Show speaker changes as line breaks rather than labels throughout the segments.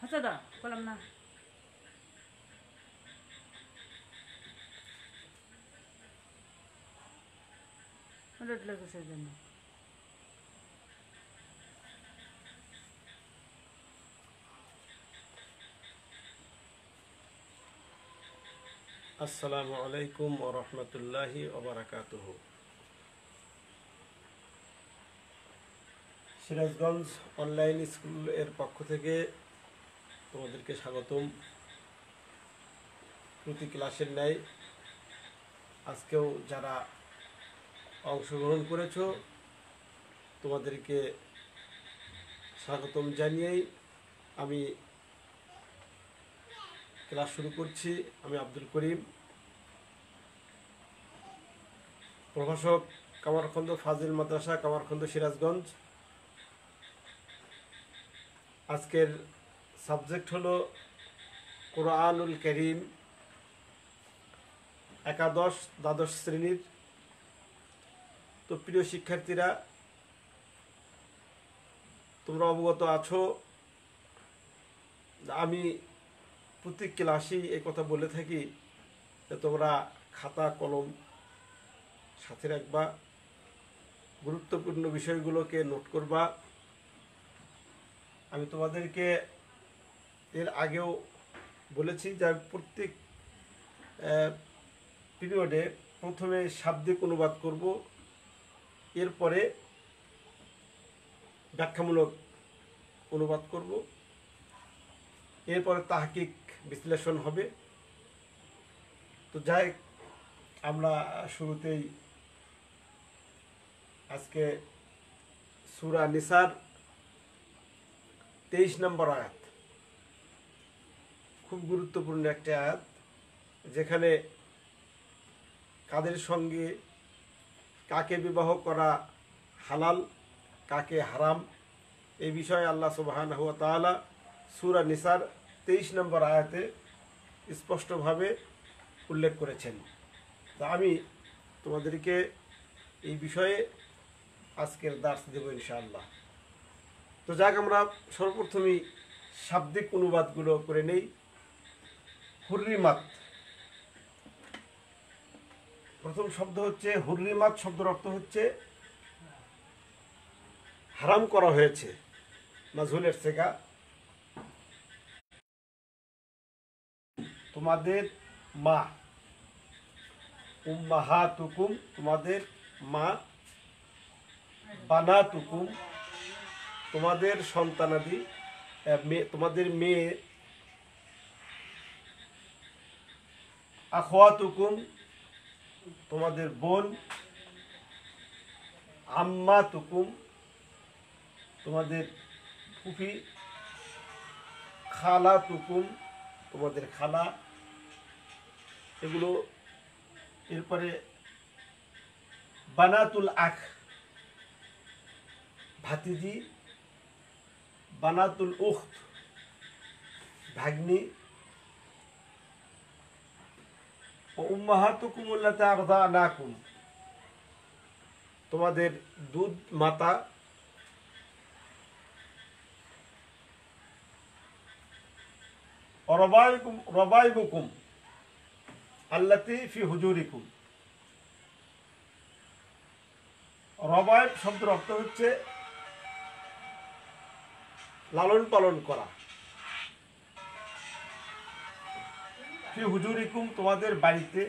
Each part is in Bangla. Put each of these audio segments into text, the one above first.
আচ্ছা দা বললাম না রেড লেগেছে জন্য
আসসালামু আলাইকুম ওয়া রাহমাতুল্লাহি ওয়া বারাকাতুহু। সিরাজগঞ্জ অনলাইন স্কুল এর পক্ষ থেকে তোমাদেরকে স্বাগতম। প্রতি ক্লাসের ন্যায় আজকেও যারা অংশগ্রহণ করেছো তোমাদেরকে স্বাগতম জানিয়েই আমি ক্লাস শুরু করছি। আমি আব্দুল করিম, প্রভাষক, কামারখন্দ ফাজিল মাদ্রাসা, কামারখন্দ, সিরাজগঞ্জ। আজকের সাবজেক্ট হলো কোরআনুল কারীম, একাদশ দ্বাদশ শ্রেণীর। তো প্রিয় শিক্ষার্থীরা, তোমরা অবগত আছো, আমি প্রতি ক্লাসেই এই কথা বলে থাকি যে তোমরা খাতা কলম সাথে রাখবা, গুরুত্বপূর্ণ বিষয়গুলোকে নোট করবা। আমি তোমাদেরকে এর আগেও বলেছি যে আমি প্রত্যেক পিরিয়ডে প্রথমে শাব্দিক অনুবাদ করব, এরপরে ব্যাখ্যামূলক অনুবাদ করব, এরপরে তাহকিক বিশ্লেষণ হবে। তো যাই আমরা শুরুতেই আজকে সূরা নিসার 23 নম্বর আয়াত, খুব গুরুত্বপূর্ণ একটা আয়াত, যেখানে কাদের সঙ্গে কাকে বিবাহ করা হালাল, কাকে হারাম, এই বিষয়ে আল্লাহ সুবহানাহু ওয়া তাআলা সূরা নিসার 23 নম্বর আয়াতে স্পষ্টভাবে উল্লেখ করেছেন। তা আমি তোমাদেরকে এই বিষয়ে আজকের দার্স দেব ইনশাআল্লাহ। তো যাক, আমরা সর্বপ্রথমেই শাব্দিক অনুবাদগুলো করে নেই। হুররিমাত, প্রথম শব্দ হচ্ছে হুররিমাত। শব্দের অর্থ হচ্ছে হারাম করা হয়েছে, মাজহুলের সেগা। তোমাদের মা, উম্মাহাতুকুম তোমাদের মা, বানাতুকুম তোমাদের সন্তানাদি, তোমাদের মেয়ে, আখওয়াতুকুম তোমাদের বোন, আম্মাতুকুম তোমাদের ফুফি, খালাতুকুম তোমাদের খালা, এগুলো। এরপরে বানাতুল আখ ভাতিজি, বানাতুল উখত ভাগ্নি, ও উম্মাহাতুকুম আল্লাতী আরদানাকুম তোমাদের দুধ মাতা, রবাইবুকুম আল্লাতী ফি হুজুরিকুম। রবাইব শব্দের অর্থ হচ্ছে লালন পালন করা। ফি হুজুরিকুম তোমাদের বাড়িতে।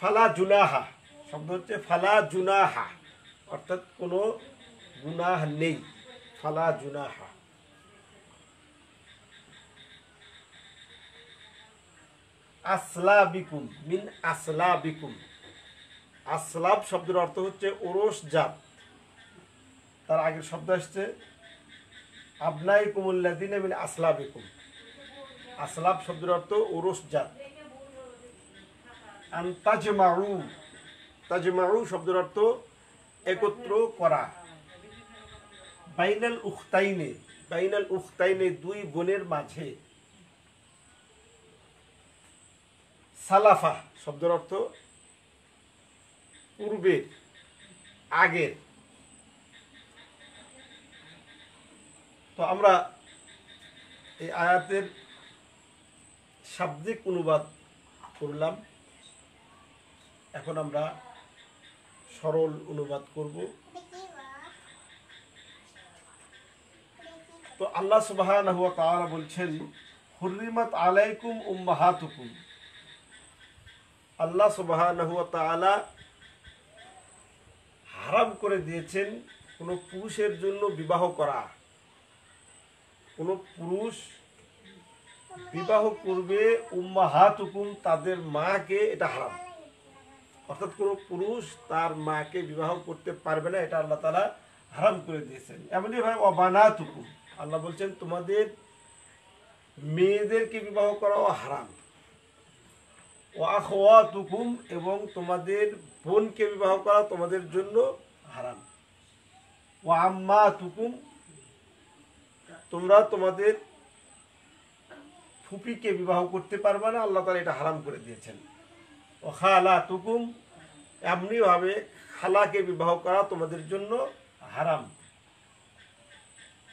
ফালা জুনাহা শব্দ হচ্ছে ফালা জুনাহা, অর্থাৎ কোনো গুনাহ নেই। ফালা জুনাহা। আসলাবিকুম মিন আসলাবিকুম, আসলাব শব্দের অর্থ হচ্ছে ওরস জাত। তার আগের শব্দ আসছে আবনাইকুমুল্লাযিনা মিন আসলাবিকুম। আসলাব শব্দের অর্থ ওরস জাত। তাজমাউ, তাজমাউ শব্দের অর্থ একত্র করা। বাইনাল উখতাইনে, বাইনাল উখতাইনে দুই বোনের মাঝে। সালাফা শব্দের অর্থ পূর্বের, আগের। তো আমরা এই আয়াতের শাব্দিক অনুবাদ করলাম, এখন আমরা সরল অনুবাদ করব। তো আল্লাহ সুবহানাহু ওয়া তাআলা বলছেন, হুররিমাত আলাইকুম উম্মাহাতুকুম। আল্লাহ সুবহানাহু ওয়া তাআলা হারাম করে দিয়েছেন কোনো পুরুষের জন্য বিবাহ করা। কোনো পুরুষ বিবাহ করবে উম্মাহাতুকুম, তাদের মাকে, এটা হারাম। অর্থাৎ কোনো পুরুষ তার মাকে বিবাহ করতে পারবে না, এটা আল্লাহ তাআলা হারাম করে দিয়েছেন। এমনি ভাবে অবানাতুকুম, আল্লাহ বলছেন তোমাদের মেয়েদেরকে বিবাহ করাও হারাম। ও আখওয়াতুকুম, এবং তোমাদের বোনকে বিবাহ করা তোমাদের জন্য হারাম। ও আম্মাতুকুম, তোমরা তোমাদের ফুপিকে বিবাহ করতে পারবে না, আল্লাহ তাআলা এটা হারাম করে দিয়েছেন। ও খালাতুকুম, এমনি ভাবে খালাকে বিবাহ করা তোমাদের জন্য হারাম।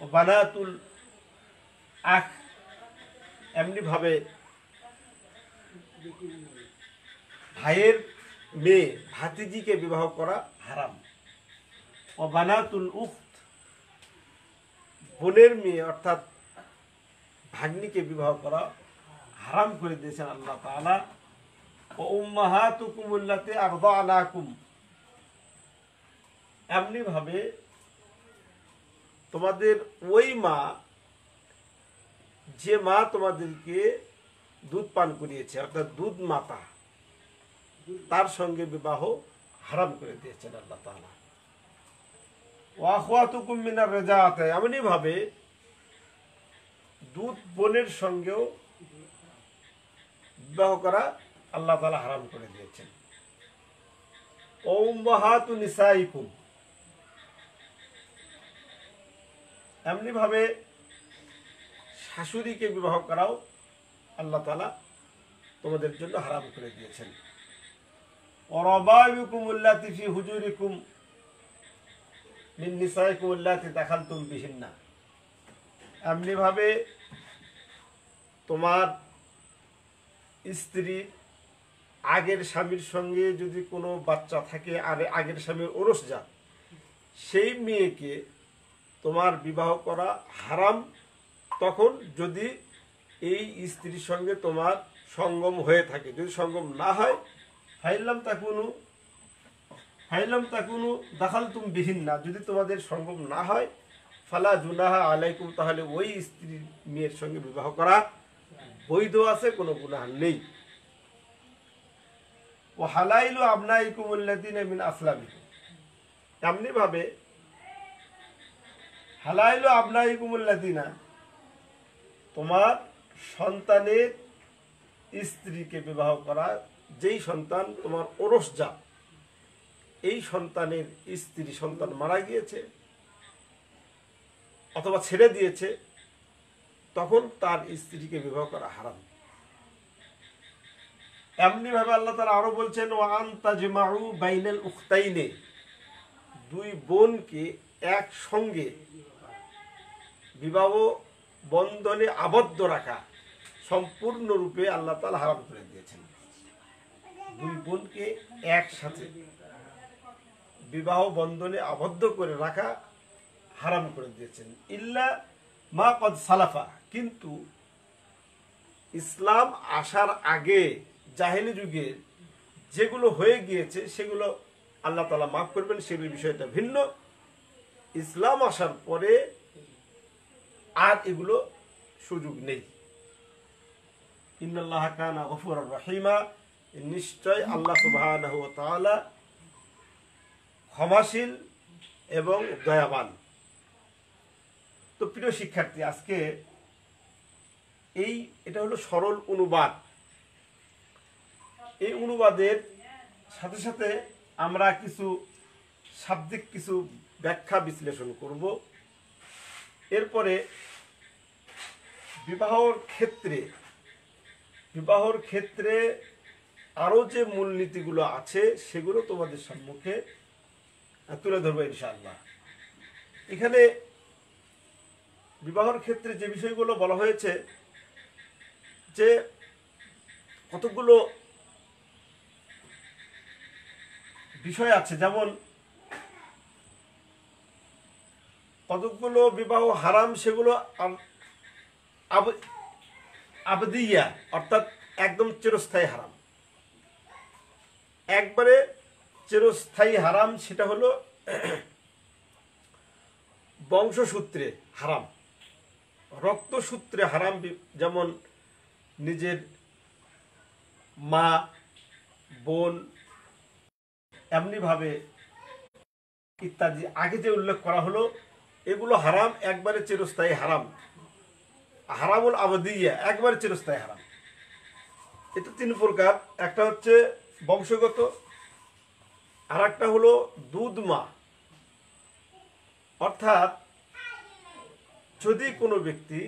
ও বানাতুল আখ, এমনি ভাবে ভাইয়ের মেয়ে, ভাতিজিকে বিবাহ করা হারাম। ও বানাতুল উখত, বোনের মেয়ে অর্থাৎ ভাগ্নিকে বিবাহ করা হারাম করে দিয়েছেন আল্লাহ তাআলা। ও উম্মাহাতুকুম আল্লাতী আরদানাকুম, এমনি ভাবে তোমাদের ওই মা, যে মা তোমাদেরকে দুধ পান করিয়েছে, অর্থাৎ দুধ মাতা, তার সঙ্গে বিবাহ হারাম করে দিয়েছেন আল্লাহ তাআলা। ওয়া আখওয়াতুকুম মিনার রিজাআত, এমনি ভাবে দুধ বোনের সঙ্গেও বিবাহ করা আল্লাহ তাআলা হারাম করে দিয়েছেন। ও উম্মাহাতু নিসাইকুম, এমনি ভাবে শাশুড়িকে বিবাহ করাও আল্লাহ তাআলা তোমাদের জন্য হারাম করে দিয়েছেন। ও রাবাইবুকুম আল্লাতী ফি হুজুরিকুম মিন নিসাইকুম আল্লাতী দাখালতুম বিহিন্না, এমনি ভাবে তোমার স্ত্রী আগের স্বামীর সঙ্গে যদি কোনো বাচ্চা থাকে, আর আগের স্বামীর ওরস যান, সেই মেয়েকে তোমার বিবাহ করা হারাম, তখন যদি এই স্ত্রীর সঙ্গে তোমার সঙ্গম হয়ে থাকে। যদি সঙ্গম না হয়, ফাইলাম তাকুনু দাখালতুম বিহিন্না, যদি তোমাদের সঙ্গম না হয়, ফালা জুনাহা আলাইকুম, তাহলে ওই স্ত্রীর মেয়ের সঙ্গে বিবাহ করা বৈধ আছে, কোনো গুনাহ নেই। ও হালাইলু আবনাইকুম আল্লাযীনা মিন আসলামিকুম, এমনি ভাবে হালাইলু আবনাইকুম আল্লাযীনা, তোমার সন্তানের স্ত্রীকে বিবাহ করা, যেই সন্তান তোমার ওরসজাত, এই সন্তানের স্ত্রী সন্তান মারা গিয়েছে অথবা ছেড়ে দিয়েছে, তখন তার স্ত্রীকে বিবাহ করা হারাম। এমনি ভাবে আল্লাহ তাআলা আরো বলছেন, ওয়া আন তাজমাউ বাইনাল উখতাইনে, দুই বোনকে একসঙ্গে বিবাহ বন্ধনে আবদ্ধ রাখা সম্পূর্ণরূপে আল্লাহ তাআলা হারাম করে দিয়েছেন। দুই বোনকে একসাথে বিবাহ বন্ধনে আবদ্ধ করে রাখা হারাম করে দিয়েছেন। ইল্লা মা কদ সালাফা, কিন্তু ইসলাম আসার আগে জাহেলি যুগে যেগুলো হয়ে গিয়েছে সেগুলো আল্লাহ তাআলা মাফ করবেন, সেগুলোর বিষয়টা ভিন্ন। ইসলাম আসার পরে আর এগুলো সুযোগ নেই। ইন্নাল্লাহা কানা গফুরার রহিমা, নিশ্চয় আল্লাহ সুবহানাহু ওয়া তাআলা ক্ষমাশীল এবং দয়াবান। তো প্রিয় শিক্ষার্থী, আজকে এটা হলো সরল অনুবাদ। এই অনুবাদের সাথে সাথে আমরা কিছু শাব্দিক কিছু ব্যাখ্যা বিশ্লেষণ করব। এরপরে বিবাহর ক্ষেত্রে আরও যে মূলনীতিগুলো আছে সেগুলো তোমাদের সম্মুখে তুলে ধরবো ইনশাআল্লাহ। এখানে বিবাহের ক্ষেত্রে যে বিষয়গুলো বলা হয়েছে, যে কতগুলো বিষয় আছে, যেমন কতগুলো বিবাহ হারাম, সেগুলো আবদিয়া অর্থাৎ একদম চিরস্থায়ী হারাম। একবারে চিরস্থায়ী হারাম সেটা হলো বংশসূত্রে হারাম, রক্তসূত্রে হারাম। যেমন নিজের মা, বোন, এমনিভাবে ইত্যাদি আগে যে উল্লেখ করা হলো, এগুলো হারাম, একবারে চিরস্থায়ী হারাম। হারামুল আবদিয়া, একবারে চিরস্থায়ী হারাম। এটা 3 প্রকার। একটা হচ্ছে বংশগত, আর একটা হলো দুধ মা, অর্থাৎ যদি কোনো ব্যক্তি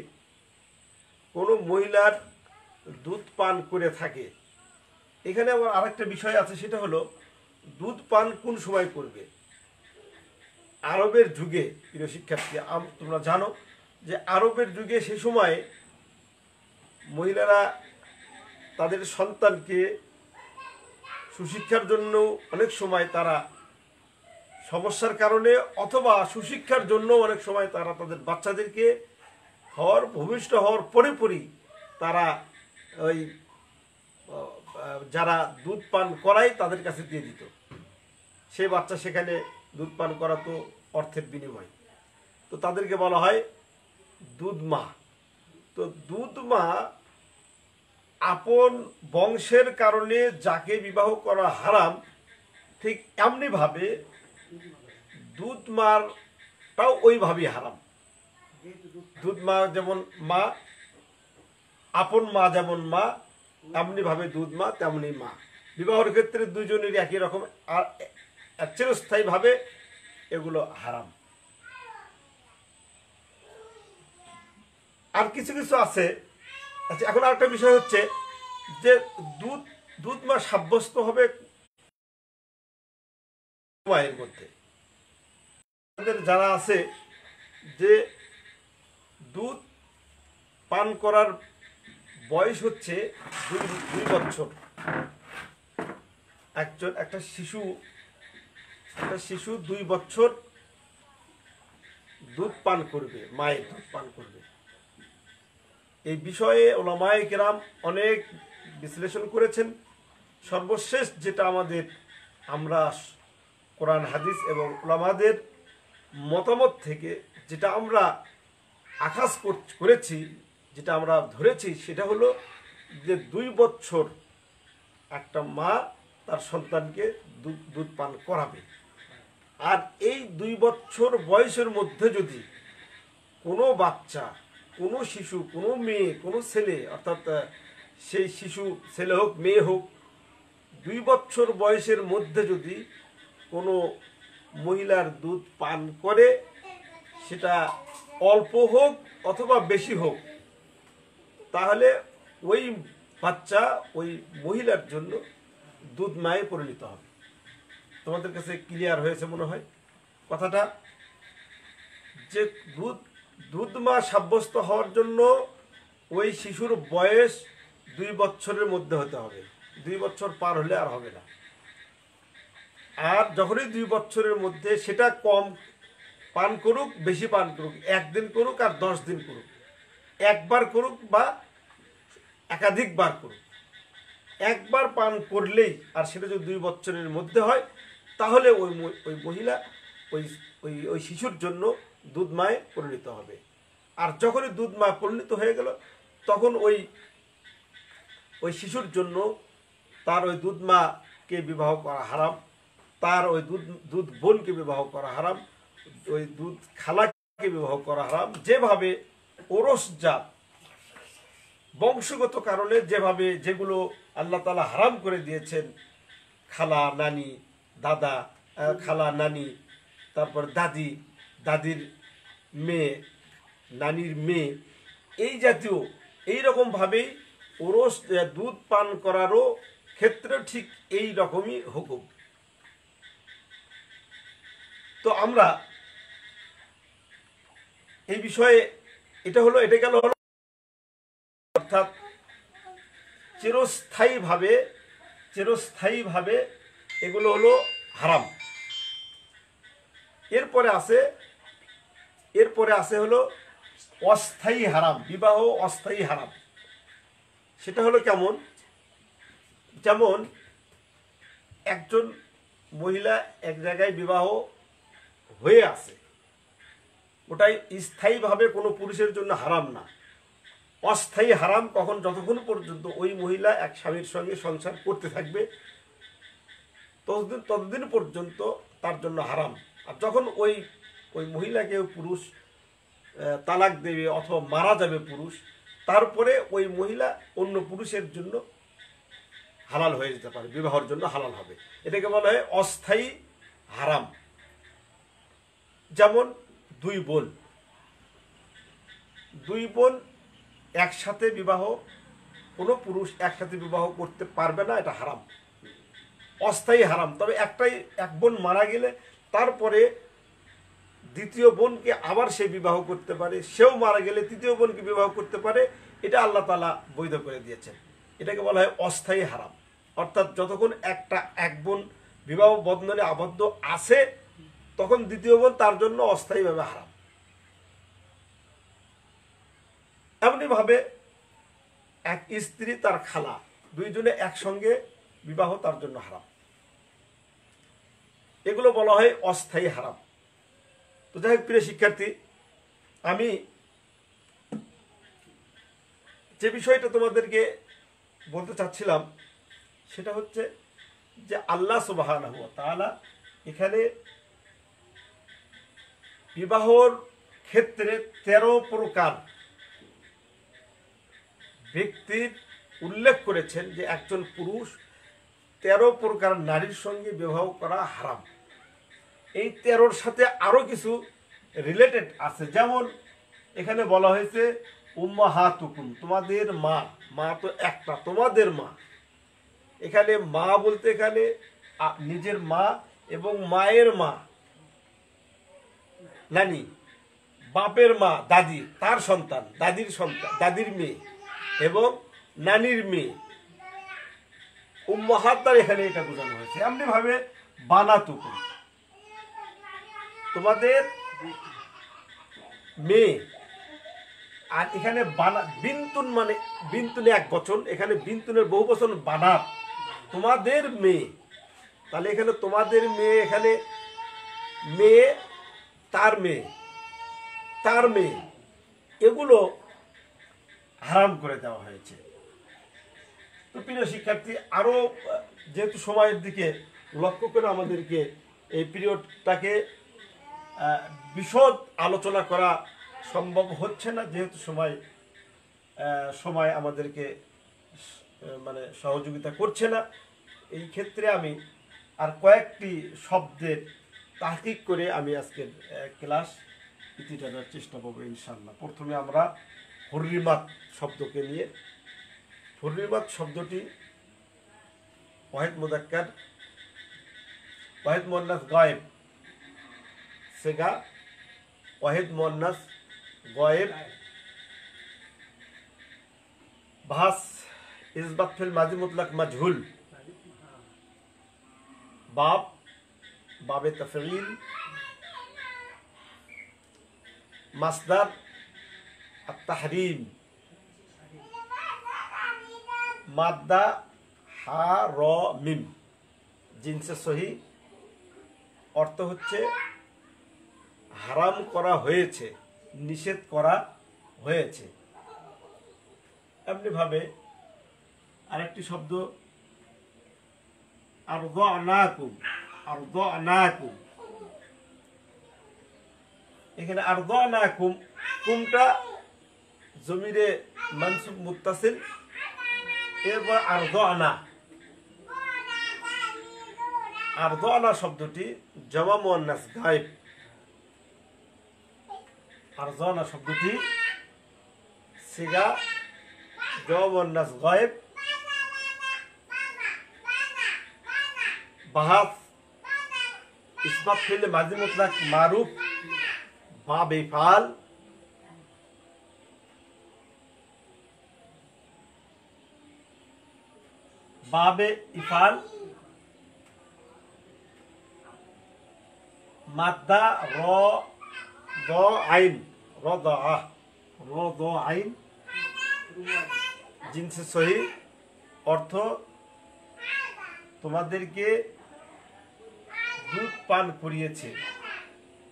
কোনো মহিলার দুধ পান করে থাকে, এখানে আবার আরেকটা বিষয় আছে, সেটা হলো দুধ পান কোন সময় করবে। আরবের যুগে, প্রিয় শিক্ষার্থী, তোমরা জানো যে আরবের যুগে সে সময় মহিলারা তাদের সন্তানকে সুশিক্ষার জন্য অনেক সময় তারা সমস্যার কারণে অথবা সুশিক্ষার জন্য অনেক সময় তারা তাদের বাচ্চাদেরকে ভূমিষ্ঠ হওয়ার পরে তারা ওই যারা দুধ পান করায় তাদের কাছে দিয়ে দিত। সে বাচ্চা সেখানে দুধ পান করাতো অর্থের বিনিময়। তো তাদেরকে বলা হয় দুধ মা। তো দুধ মা আপন বংশের কারণে যাকে বিবাহ করা হারাম, ঠিক এমনিভাবে দুধ মারটাও ওইভাবেই হারাম। দুধ মা যেমন মা, আপন মা যেমন মা, এমনিভাবে দুধ মা তেমনি মা। বিবাহের ক্ষেত্রে দুজনের একই রকম, আর চিরস্থায়ীভাবে এগুলো হারাম। আর কিছু কিছু আছে। আচ্ছা, এখন আরেকটা বিষয় হচ্ছে যে দুধ মা সাব্যস্ত হবে মায়ের মধ্যে। যারা আছে যে দুধ পান করার বয়স হচ্ছে 2 বছর, একটা শিশু 2 বছর দুধ পান করবে, মায়ের দুধ পান করবে। এই বিষয়ে উলামায়ে কেরাম অনেক বিশ্লেষণ করেছেন। সর্বশেষ যেটা আমরা কোরআন হাদিস এবং উলামাদের মতামত থেকে যেটা আমরা আখাজ করেছি, যেটা আমরা ধরেছি, সেটা হলো যে 2 বছর একটা মা তার সন্তানকে দুধ পান করাবে। আর এই 2 বছর বয়সের মধ্যে যদি কোনো বাচ্চা, কোনো শিশু, কোনো মেয়ে, কোনো ছেলে, অর্থাৎ সেই শিশু ছেলে হোক মেয়ে হোক, 2 বছর বয়সের মধ্যে যদি কোনো মহিলার দুধ পান করে, সেটা অল্প হোক অথবা বেশি হোক, তাহলে ওই বাচ্চা ওই মহিলার জন্য দুধ মায়ে পরিণত হবে। তোমাদের কাছে ক্লিয়ার হয়েছে মনে হয় কথাটা, যে দুধ মা সাব্যস্ত হওয়ার জন্য ওই শিশুর বয়স 2 বছরের মধ্যে হতে হবে। 2 বছর পার হলে আর হবে না। আর যখনই 2 বছরের মধ্যে, সেটা কম পান করুক, বেশি পান করুক, 1 দিন করুক আর 10 দিন করুক, একবার করুক বা একাধিকবার করুক, একবার পান করলেই, আর সেটা যদি 2 বছরের মধ্যে হয়, তাহলে ওই মহিলা ওই শিশুর জন্য দুধ মায়ে পরিণত হবে। আর যখনই দুধ মা পরিণত হয়ে গেল, তখন ওই শিশুর জন্য তার ওই দুধ মাকে বিবাহ করা হারাম, তার ওই দুধ বোনকে বিবাহ করা হারাম, ওই দুধ খালাকে বিবাহ করা হারাম। যেভাবে ওরসজাত বংশগত কারণে যেগুলো আল্লাহ তাআলা হারাম করে দিয়েছেন, খালা, নানি, দাদা, খালা, নানি, তারপর দাদি, দাদির মেয়ে, নানির মেয়ে, এই জাতীয় এইরকমভাবেই দুধ পান করারও ক্ষেত্রেও ঠিক এই রকমই হুকুম। তো আমরা এই বিষয়ে এটা গেল অর্থাৎ চিরস্থায়ীভাবে এগুলো হলো হারাম। এরপরে আছে হলো অস্থায়ী হারাম, বিবাহ অস্থায়ী হারাম। সেটা হলো কেমন? যেমন একজন মহিলা এক জায়গায় বিবাহ হয়ে আছে, ওটাই স্থায়ীভাবে কোনো পুরুষের জন্য হারাম না। অস্থায়ী হারাম কখন? যতক্ষণ পর্যন্ত ওই মহিলা এক স্বামীর সঙ্গে সংসার করতে থাকবে ততদিন পর্যন্ত তার জন্য হারাম। আর যখন ওই মহিলাকে পুরুষ তালাক দেবে অথবা মারা যাবে পুরুষ, তারপরে ওই মহিলা অন্য পুরুষের জন্য হালাল হয়ে যেতে পারে, বিবাহের জন্য হালাল হবে। এটাকে বলা হয় অস্থায়ী হারাম। যেমন দুই বোন একসাথে বিবাহ, কোনো পুরুষ একসাথে বিবাহ করতে পারবে না, এটা হারাম, অস্থায়ী হারাম। তবে এক বোন মারা গেলে তারপরে দ্বিতীয় বোনকে আবার সে বিবাহ করতে পারে, সেও মারা গেলে তৃতীয় বোনকে বিবাহ করতে পারে, এটা আল্লাহ তাআলা বৈধ করে দিয়েছেন। এটাকে বলা হয় অস্থায়ী হারাম। অর্থাৎ যতক্ষণ এক বোন বিবাহ বন্ধনে আবদ্ধ আছে তখন দ্বিতীয় বোন তার জন্য অস্থায়ীভাবে হারাম। এমনিভাবে এক স্ত্রী তার খালা, দুইজনে একসঙ্গে বিবাহ তার জন্য হারাম। এগুলো বলা হয় অস্থায়ী হারাম। তো যাই হোক প্রিয় শিক্ষার্থী, আমি যে বিষয়টা তোমাদেরকে বলতে চাচ্ছিলাম সেটা হচ্ছে যে আল্লাহ সুবহানাহু ওয়া তাআলা এখানে বিবাহর ক্ষেত্রে 13 প্রকার ব্যক্তির উল্লেখ করেছেন যে একজন পুরুষ 13 প্রকার নারীর সঙ্গে বিবাহ করা হারাম। এই 13-র সাথে আরো কিছু রিলেটেড আছে। যেমন এখানে বলা হয়েছে উম্মাহাতুকুম, তোমাদের মা তো একটা, তোমাদের মা। এখানে মা বলতে এখানে নিজের মা এবং মায়ের মা, নানি, বাপের মা, দাদি, তার সন্তান, দাদির মেয়ে এবং নানির মেয়ে, উম্মাহাত দ্বারা এখানে এটা বোঝানো হয়েছে। এমনি ভাবে বানাতুকুম, তোমাদের মেয়ে। আর এখানে বিন্তুন মানে বিন্তুনে এক বচন, এখানে বিন্তুনের বহু বচন বানাত, তোমাদের মেয়ে। তাহলে এখানে তোমাদের মেয়ে, এখানে মেয়ে, তার মেয়ে, এগুলো হারাম করে দেওয়া হয়েছে। তো প্রিয় শিক্ষার্থী, আরো যেহেতু সময়ের দিকে লক্ষ্য করে আমাদেরকে এই পিরিয়ডটাকে বিশদ আলোচনা করা সম্ভব হচ্ছে না, যেহেতু সময় আমাদেরকে মানে সহযোগিতা করছে না। এই ক্ষেত্রে আমি আর কয়েকটি শব্দের তাহকিক করে আমি আজকের ক্লাস ইতি টানার চেষ্টা করবো ইনশাআল্লাহ। প্রথমে আমরা হুররিমাত শব্দকে নিয়ে। হুররিমাত শব্দটি ওয়াহিদ মুযাক্কার, ওয়াহিদ মুয়ান্নাস গায়েব, সেগা ওয়াহিদ মুয়ান্নাস গায়েব, ভাস ইসবাত ফিল মাজি মুতলাক মাজহুল, বাবে তাফঈল, মাসদার আত-তাহরিম, মাদ্দা হা র মিম, জিনসে সহি, অর্থ হচ্ছে হারাম করা হয়েছে, নিষেধ করা হয়েছে। এমনি ভাবে আরেকটি শব্দ আরদানাকুম, এখানে আরদানাকুম, কুমটা জমিরে মানসুব মুত্তাসিল, এরপর আরদানা শব্দটি জামা মুয়ান্নাস গায়েব। আরদানা শব্দটি সিগা জামা মুয়ান্নাস গায়েব, বাহাস ইসবাত ফেলে মাজি মুতলাক মারুফ বাব ইফাল বাবে ইফাল মাদ্দা র দ আইন র দ আহ র দ আইন জিনসে সহি অর্থ তোমাদেরকে দুধ পান করিয়েছে,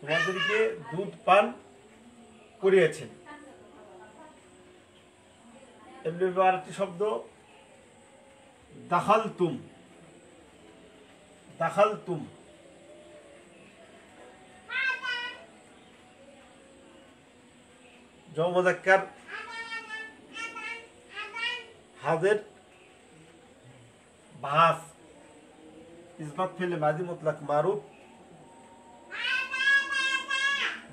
তোমাদেরকে দুধ পান করিয়েছেন। এমনি আরেকটি শব্দ দাখালতুম, দাখালতুম জমা মুযাক্কার হাজির বাহাস ইসবাত ফেলে মাজি মুতলাক মারুফ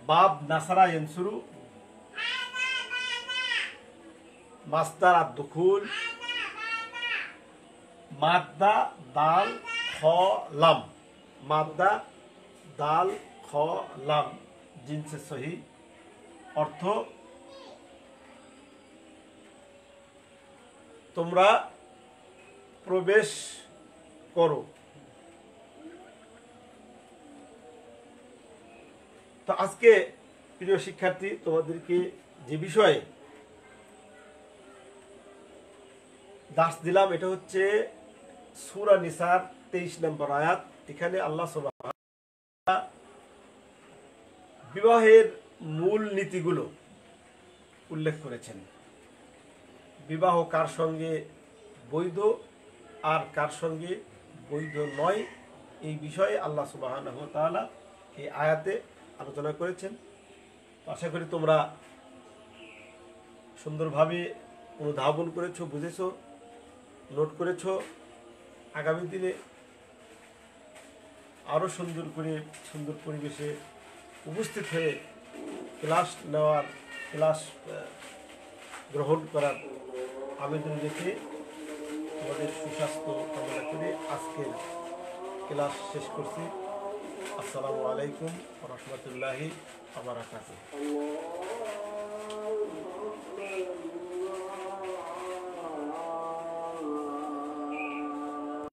বাব নাসারা ইয়ানসুরু মাসদার আদ-দুখুল মাদ্দা দাল খ লাম মাদ্দা দাল খ লাম জিনসে সহি অর্থ তোমরা প্রবেশ করো। তো আজকে প্রিয় শিক্ষার্থী তোমাদেরকে যে বিষয়ে দাস দিলাম এটা হচ্ছে সূরা নিসার 23 নম্বর আয়াত। এখানে আল্লাহ সুবহানাহু ওয়া তাআলা বিবাহের মূল নীতিগুলো উল্লেখ করেছেন। বিবাহ কার সঙ্গে বৈধ আর কার সঙ্গে বৈধ নয় এই বিষয়ে আল্লাহ সুবহানাহু ওয়া তাআলা এই আয়াতে আলোচনা করেছেন। আশা করি তোমরা সুন্দরভাবে অনুধাবন করেছো, বুঝেছো, নোট করেছো। আগামী দিনে আরও সুন্দর করে সুন্দর পরিবেশে উপস্থিত হয়ে ক্লাস নেওয়ার, ক্লাস গ্রহণ করার আবেদন রেখে আমাদের সুস্বাস্থ্য কামনা করে আজকের ক্লাস শেষ করছি। আসসালামু আলাইকুম ওয়া রাহমাতুল্লাহি ওয়া বারাকাতুহু।